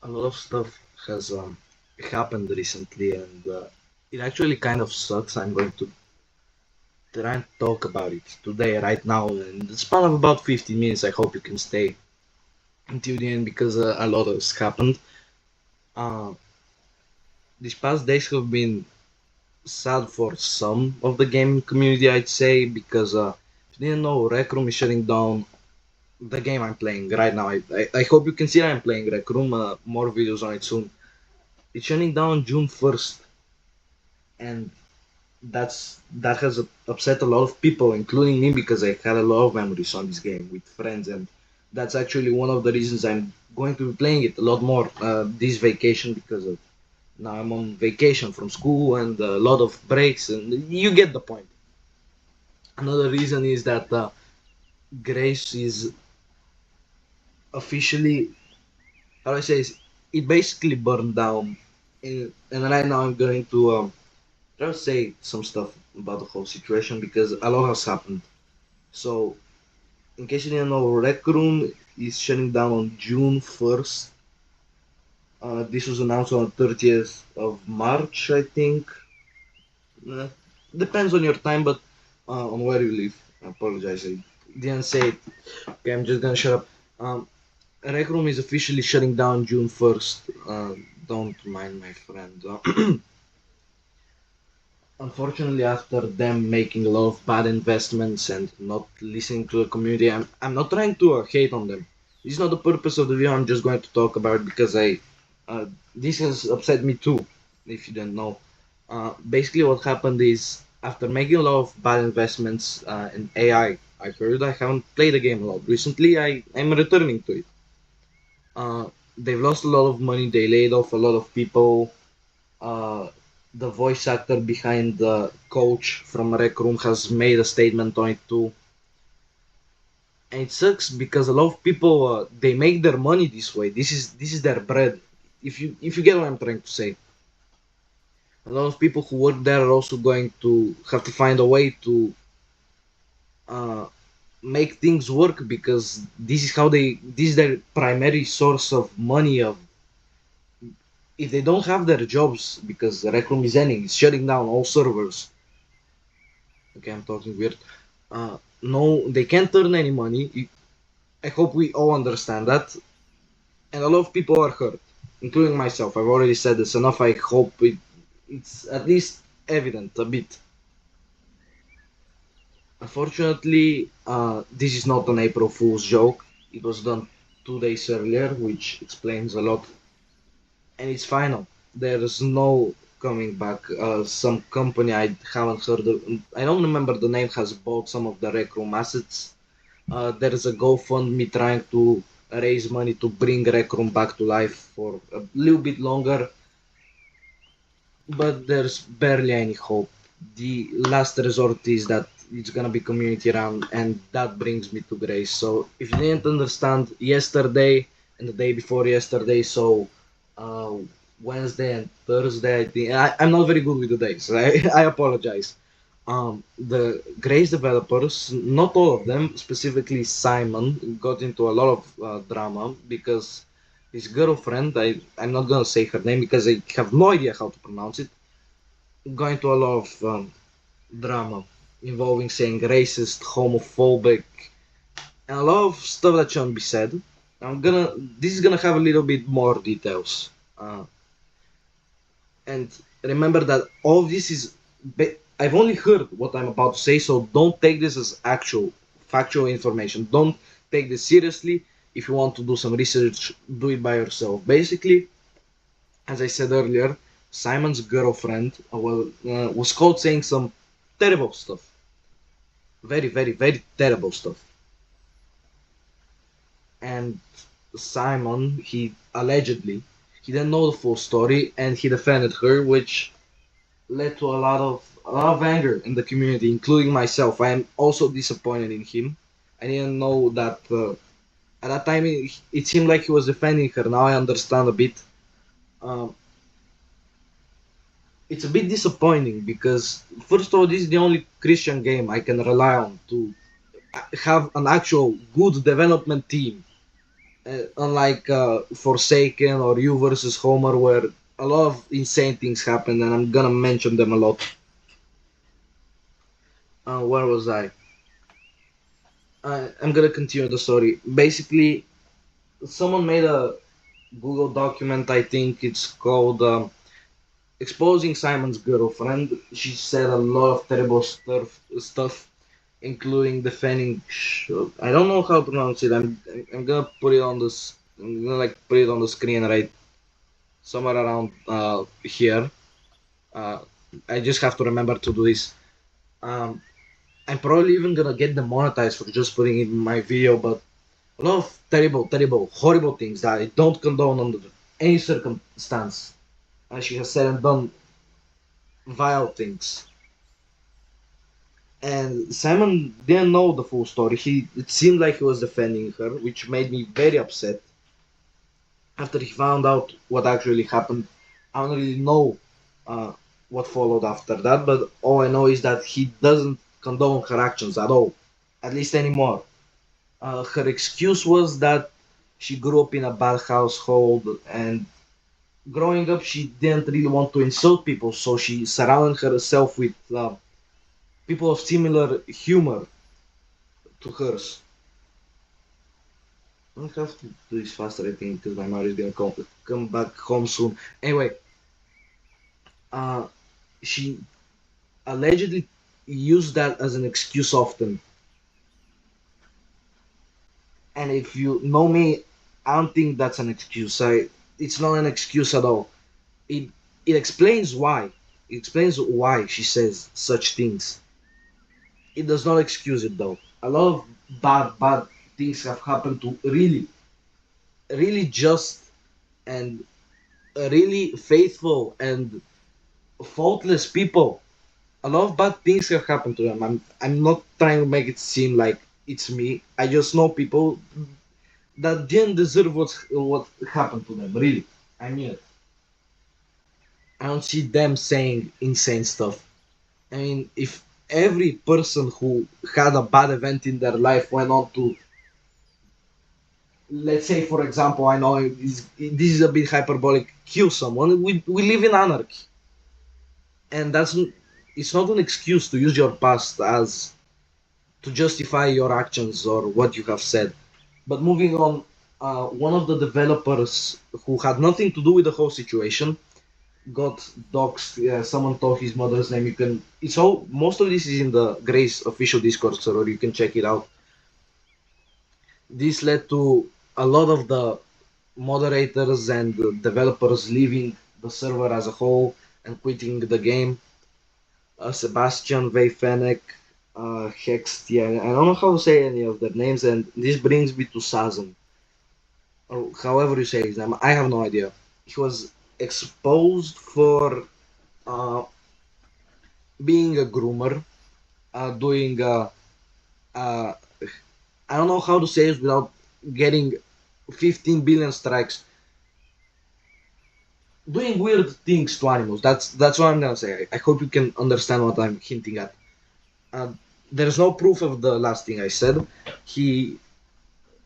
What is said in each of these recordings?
A lot of stuff has happened recently, and it actually kind of sucks. I'm going to try and talk about it today, right now, in the span of about 15 minutes. I hope you can stay until the end because a lot has happened. Uh, these past days have been sad for some of the gaming community, I'd say, because if you didn't know, Rec Room is shutting down the game I'm playing right now. I hope you can see I'm playing Rec Room. More videos on it soon. It's shutting down June 1st, and that has upset a lot of people, including me, because I had a lot of memories on this game with friends, and that's actually one of the reasons I'm going to be playing it a lot more this vacation because of now I'm on vacation from school and a lot of breaks, and you get the point. Another reason is that Grace is officially, how do I say, it basically burned down, and right now I'm going to try to say some stuff about the whole situation because a lot has happened. So in case you didn't know, Rec Room is shutting down on June 1st. This was announced on 30th of March, I think. Uh, Depends on your time, but on where you live. I apologize, I didn't say it. Okay, I'm just gonna shut up. Rec Room is officially shutting down June 1st. Don't mind my friend. Unfortunately, after them making a lot of bad investments and not listening to the community, I'm not trying to hate on them. This is not the purpose of the video. I'm just going to talk about it because this has upset me too. If you didn't know, basically what happened is after making a lot of bad investments in I heard I haven't played the game a lot recently. I'm returning to it. Uh, they've lost a lot of money. They laid off a lot of people. uh, the voice actor behind the coach from Rec Room has made a statement on it too. And it sucks because a lot of people they make their money this way. This is their bread. If you get what I'm trying to say, a lot of people who work there are also going to have to find a way to uh, make things work because this is their primary source of money. Of if they don't have their jobs because Rec Room is ending, it's shutting down all servers. Okay, I'm talking weird. No, they can't earn any money. I hope we all understand that. And a lot of people are hurt, including myself. I've already said this enough. I hope it's at least evident a bit. Unfortunately, this is not an April Fool's joke. It was done 2 days earlier, which explains a lot. And it's final. There's no coming back. Some company I haven't heard of, I don't remember the name, has bought some of the Rec Room assets. There is a GoFundMe trying to raise money to bring Rec Room back to life for a little bit longer, but there's barely any hope. The last resort is that it's gonna be community run, and that brings me to Grace. So if you didn't understand yesterday and the day before yesterday, so uh, Wednesday and Thursday, I think I'm not very good with the days. I apologize. The Grace developers, not all of them, specifically Simon, got into a lot of drama because his girlfriend, I'm not gonna say her name because I have no idea how to pronounce it, got into a lot of drama involving saying racist, homophobic, and a lot of stuff that shouldn't be said. This is gonna have a little bit more details. And remember that all of this is I've only heard what I'm about to say, so don't take this as actual factual information. Don't take this seriously. If you want to do some research, do it by yourself. Basically, as I said earlier, Simon's girlfriend was caught saying some terrible stuff, very, very, very terrible stuff. And Simon, he didn't know the full story, and he defended her, which led to a lot of anger in the community, including myself. I am also disappointed in him. I didn't know that at that time it seemed like he was defending her. Now I understand a bit. Um, it's a bit disappointing because first of all, this is the only Christian game I can rely on to have an actual good development team. Unlike Forsaken or You versus Homer, where a lot of insane things happen, and I'm gonna mention them a lot. Where was I? I'm gonna continue the story. Basically, someone made a Google document. I think it's called "Exposing Simon's Girlfriend." She said a lot of terrible stuff, including defending. I don't know how to pronounce it. I'm gonna put it on this. I'm gonna like put it on the screen right somewhere around here. Uh, I just have to remember to do this. Um, I'm probably even gonna get demonetized for just putting it in my video, but a lot of terrible, terrible, horrible things that I don't condone under any circumstance. As she has said and done vile things. And Simon didn't know the full story. It seemed like he was defending her, which made me very upset. After he found out what actually happened, I don't really know uh, what followed after that, but all I know is that he doesn't condone her actions at all, at least anymore. Her excuse was that she grew up in a bad household, and growing up she didn't really want to insult people, so she surrounded herself with people of similar humor to hers. I have to do this faster, I think, because my mother is gonna come back home soon. Anyway, uh, she allegedly used that as an excuse often. And if you know me, I don't think that's an excuse. It's not an excuse at all. It it explains why. It explains why she says such things. It does not excuse it though. A lot of bad things have happened to really just and really faithful and faultless people. A lot of bad things have happened to them. I'm not trying to make it seem like it's me. I just know people that didn't deserve what happened to them. Really, I mean it. I don't see them saying insane stuff. I mean, if every person who had a bad event in their life went on to, let's say, for example, I know this is a bit hyperbolic, kill someone, we live in anarchy. And it's not an excuse to use your past as to justify your actions or what you have said. But moving on, one of the developers who had nothing to do with the whole situation got doxxed. Someone told his mother's name. You can. It's all. Most of this is in the Grace official Discord server. You can check it out. This led to a lot of the moderators and the developers leaving the server as a whole and quitting the game. Sebastian Vejfenek, Hextia. I don't know how to say any of their names, and this brings me to Sazan, or however you say his name. I have no idea. He was exposed for uh, being a groomer, doing uh, I don't know how to say it without getting 15 billion strikes, doing weird things to animals. That's what I'm gonna say. I hope you can understand what I'm hinting at. Uh, there's no proof of the last thing I said. He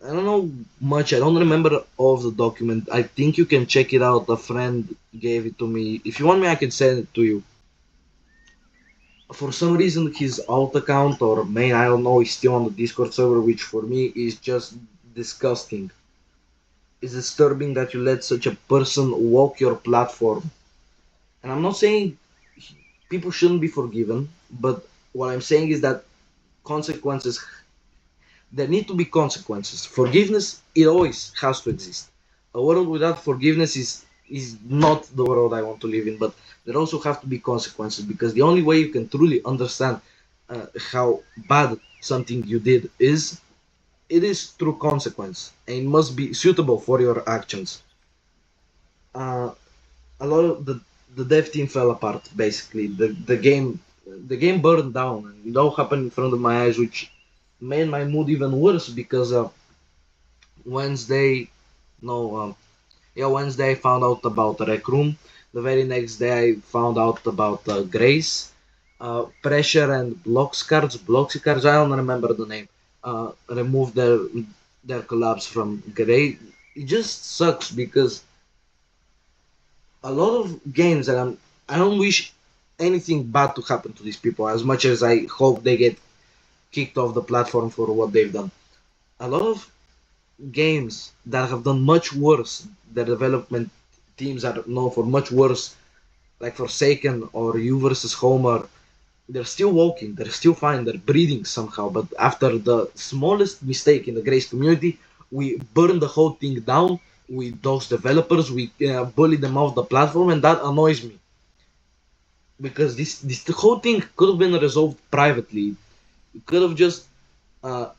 I don't know much. I don't remember all of the document. I think you can check it out. A friend gave it to me. If you want me, I can send it to you. For some reason, his alt account or main, I don't know, is still on the Discord server, which for me is just disgusting. It's disturbing that you let such a person walk your platform. And I'm not saying people shouldn't be forgiven, but what I'm saying is that consequences, there need to be consequences. Forgiveness, it always has to exist. A world without forgiveness is not the world I want to live in, but there also have to be consequences because the only way you can truly understand how bad something you did is it is through consequence and it must be suitable for your actions. Uh, a lot of the dev team fell apart basically. The game burned down and it all happened in front of my eyes, which made my mood even worse because Wednesday, no, yeah, Wednesday I found out about Rec Room. The very next day I found out about Grace, Pressure and Bloxcards. I don't remember the name. Removed their their collapse from great. It just sucks because a lot of games that I don't wish anything bad to happen to these people as much as I hope they get kicked off the platform for what they've done. A lot of games that have done much worse, their development teams are known for much worse, like Forsaken or You versus Homer. They're still walking, they're still fine, they're breathing somehow. But after the smallest mistake in the Grace community, we burn the whole thing down. We dox developers, we bully them off the platform, and that annoys me because this whole thing could have been resolved privately. You could have just uh,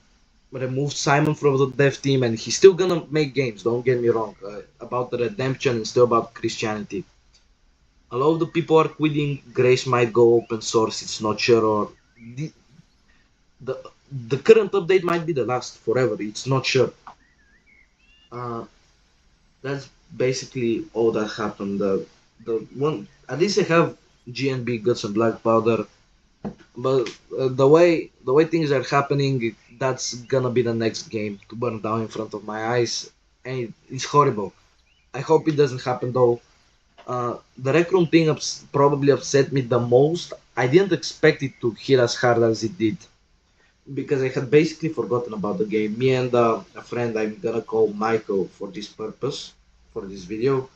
removed Simon from the dev team, and he's still gonna make games. Don't get me wrong. About the redemption and still about Christianity. A lot of the people are quitting. Grace might go open source. It's not sure, or the the, the current update might be the last forever. It's not sure. Uh, that's basically all that happened. The one at least I have GNB Guts and Black Powder, but the way things are happening, that's gonna be the next game to burn down in front of my eyes, and it's horrible. I hope it doesn't happen though. The Rec Room thing probably upset me the most. I didn't expect it to hit as hard as it did because I had basically forgotten about the game. Me and a friend I'm gonna call Michael for this purpose, for this video,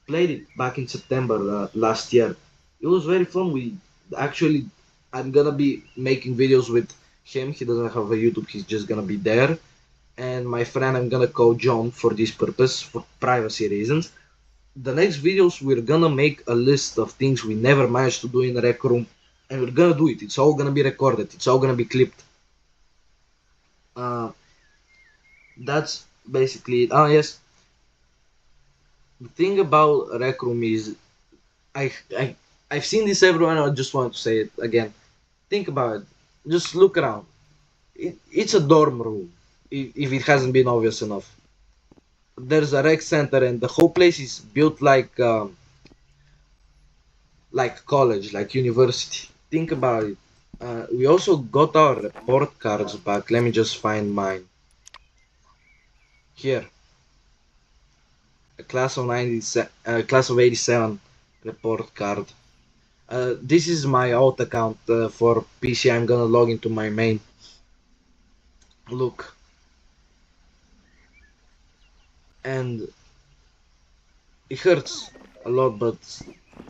played it back in September last year. It was very fun. We actually, I'm gonna be making videos with him. He doesn't have a YouTube. He's just gonna be there. And my friend, I'm gonna call John for this purpose, for privacy reasons. The next videos, we're gonna make a list of things we never managed to do in the Rec Room, and we're gonna do it. It's all gonna be recorded. It's all gonna be clipped. Uh, that's basically it. Oh yes, the thing about Rec Room is I I I've seen this everywhere. I just want to say it again. Think about it. Just look around. It's a dorm room. If it hasn't been obvious enough, there's a rec center, and the whole place is built like college, like university. Think about it. We also got our report cards back. Let me just find mine here. A class of 97, class of 87 report card. This is my alt account for PC. I'm gonna log into my main. Look, and it hurts a lot, but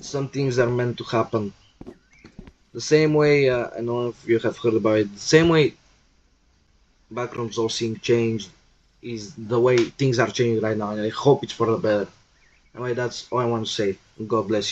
some things are meant to happen. The same way, I don't know if you have heard about it. The same way Backrooms all seeing change is the way things are changing right now, and I hope it's for the better. Anyway, that's all I want to say. God bless you.